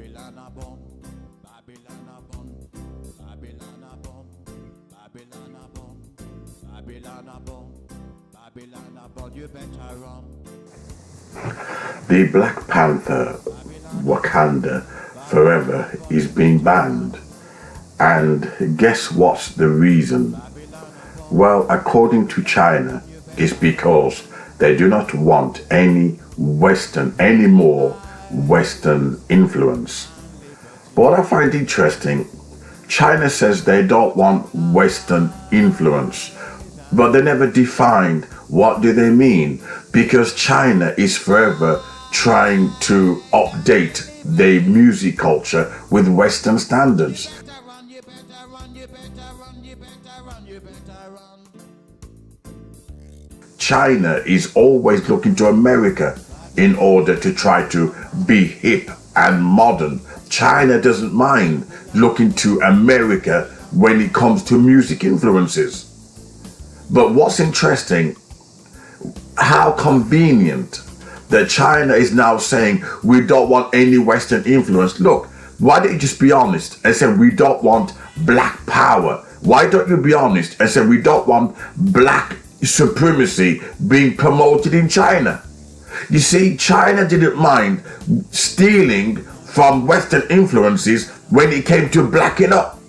Babylon a bum, Babylon a bum, Babylon a bum, Babylon a bum, Babylon a bum, Babylon a bum, you better run. The Black Panther Wakanda Forever is being banned. And guess what's the reason? Well, according to China, it's because they do not want any more Western influence. But what I find interesting, China says they don't want Western influence, but they never defined what do they mean, because China is forever trying to update their music culture with Western standards. China is always looking to America in order to try to be hip and modern. China doesn't mind looking to America when it comes to music influences. But what's interesting, how convenient that China is now saying we don't want any Western influence. Look, why don't you just be honest and say we don't want black power? Why don't you be honest and say we don't want black supremacy being promoted in China? You see, China didn't mind stealing from Western influences when it came to blacking up.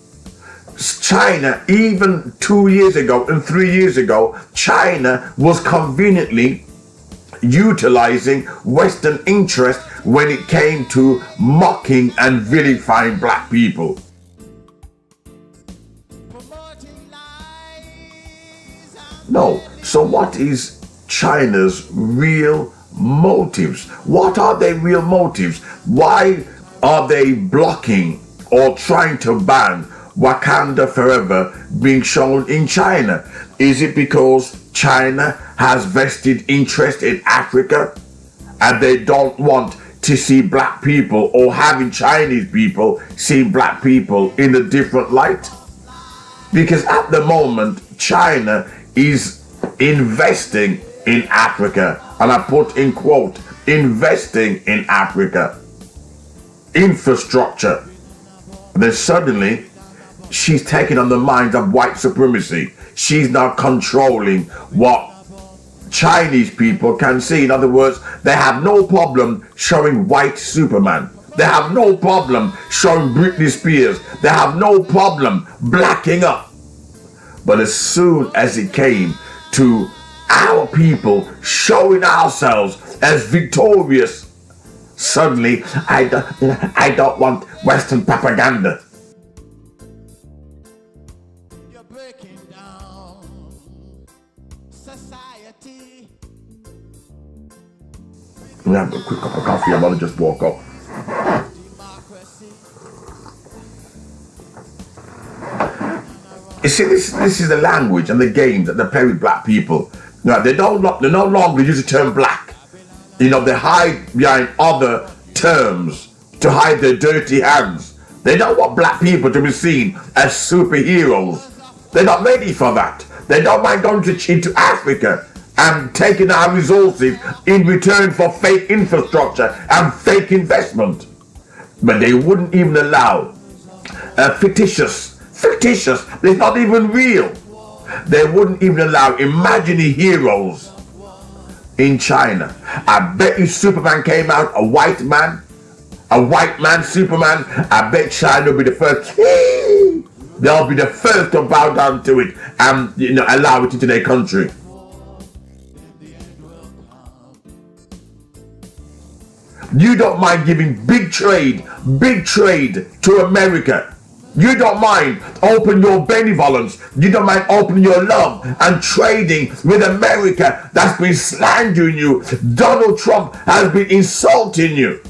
China, even 2 years ago and 3 years ago, China was conveniently utilizing Western interest when it came to mocking and vilifying black people. No, so what is China's real motives? What are their real motives? Why are they blocking or trying to ban Wakanda Forever being shown in China? Is it because China has vested interest in Africa and they don't want to see black people, or having Chinese people see black people in a different light? Because at the moment, China is investing in Africa, and I put in quote, investing in Africa, infrastructure. Then suddenly, she's taking on the mind of white supremacy. She's now controlling what Chinese people can see. In other words, they have no problem showing white Superman. They have no problem showing Britney Spears. They have no problem blacking up. But as soon as it came to our people showing ourselves as victorious, suddenly I don't want Western propaganda. You're breaking down society. We have a quick cup of coffee. I'm gonna just walk up. You see, this is the language and the games that they play with black people. Now, they no longer use the term black. They hide behind other terms to hide their dirty hands. They don't want black people to be seen as superheroes. They're not ready for that. They don't mind going into Africa and taking our resources in return for fake infrastructure and fake investment. But they wouldn't even allow fictitious, it's not even real. They wouldn't even allow imaginary heroes in China. I bet you Superman came out a white man Superman, I bet China will be the first. They'll be the first to bow down to it and allow it into their country. You don't mind giving big trade to America. You don't mind opening your benevolence. You don't mind opening your love and trading with America that's been slandering you. Donald Trump has been insulting you,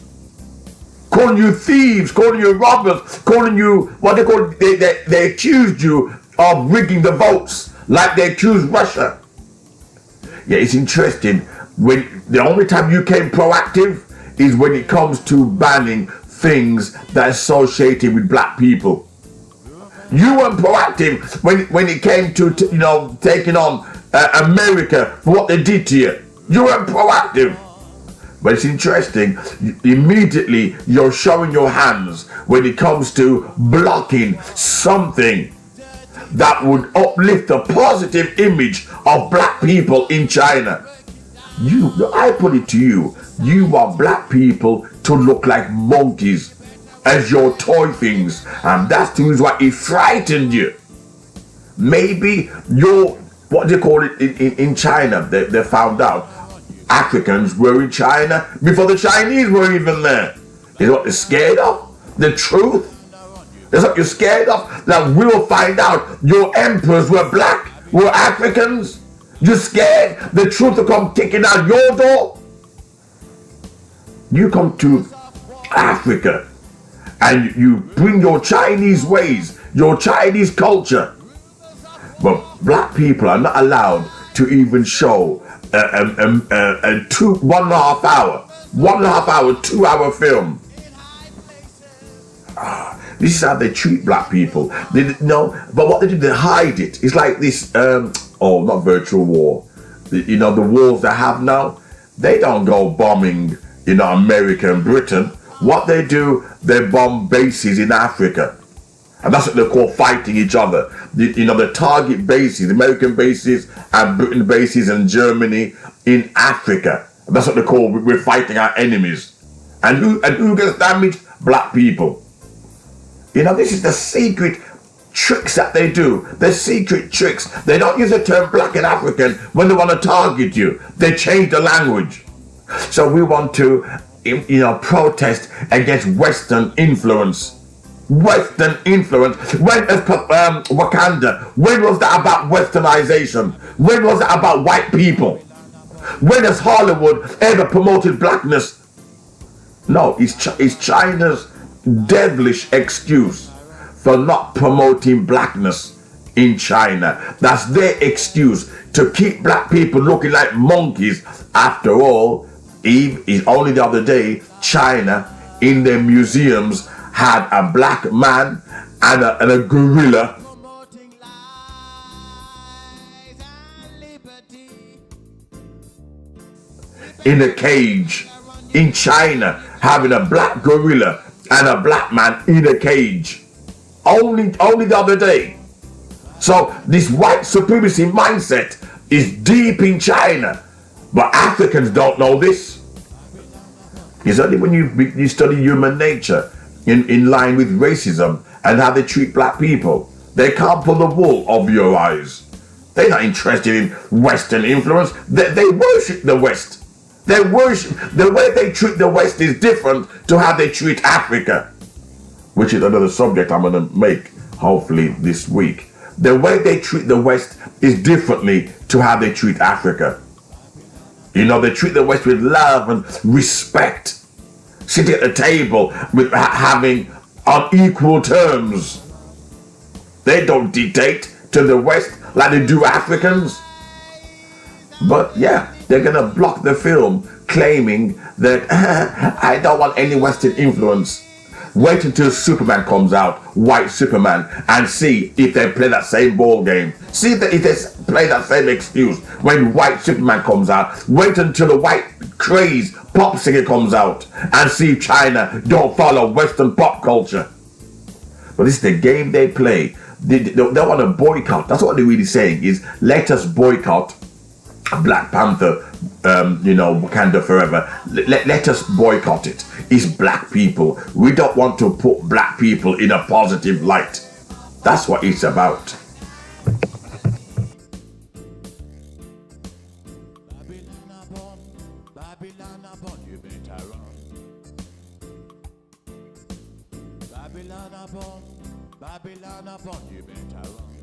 calling you thieves, calling you robbers, calling you what they call. They accused you of rigging the votes, like they accused Russia. Yeah, it's interesting. When the only time you came proactive is when it comes to banning things that are associated with black people. You weren't proactive when it came to taking on America for what they did to you. You weren't proactive. But it's interesting, immediately you're showing your hands when it comes to blocking something that would uplift the positive image of black people in China. I put it to you, you want black people to look like monkeys as your toy things, and that's the reason why it frightened you. Maybe what do you call it in China? They found out Africans were in China before the Chinese were even there. Is what they're scared of? The truth? That's what you're scared of? That we will find out your emperors were black, were Africans? You're scared the truth will come kicking out your door? You come to Africa and you bring your Chinese ways, your Chinese culture. But black people are not allowed to even show a 1.5 hour, 2 hour film. This is how they treat black people. But what they do, they hide it. It's like this, not virtual war. The wars they have now, they don't go bombing, America and Britain. What they do, they bomb bases in Africa. And that's what they call fighting each other. The target bases, American bases and Britain bases and Germany in Africa. And that's what they call, we're fighting our enemies. And who gets damaged? Black people. This is the secret tricks that they do. The secret tricks. They don't use the term black and African when they want to target you. They change the language. So we want to, protest against Western influence. Western influence. When is Wakanda? When was that about Westernization? When was that about white people? When has Hollywood ever promoted blackness? No, it's China's devilish excuse for not promoting blackness in China. That's their excuse to keep black people looking like monkeys. After all, only the other day, China in their museums had a black man and a gorilla in a cage. In China, having a black gorilla and a black man in a cage. Only the other day. So this white supremacy mindset is deep in China. But Africans don't know this. It's only when you study human nature in line with racism and how they treat black people. They can't pull the wool over your eyes. They're not interested in Western influence. They worship the West. They worship, the way they treat the West is different to how they treat Africa, which is another subject I'm going to make hopefully this week. The way they treat the West is differently to how they treat Africa. They treat the West with love and respect, sitting at the table with having on equal terms. They don't dictate to the West like they do Africans. But yeah, they're going to block the film claiming that I don't want any Western influence. Wait until Superman comes out, white Superman, and see if they play that same ball game. See if they play that same excuse when white Superman comes out. Wait until the white craze pop singer comes out and see if China don't follow Western pop culture. But this is the game they play. They want to boycott. That's what they're really saying is, let us boycott Black Panther, Wakanda Forever. Let us boycott it. It's black people. We don't want to put black people in a positive light. That's what it's about. Babylon upon you better run. Babylon upon you better run.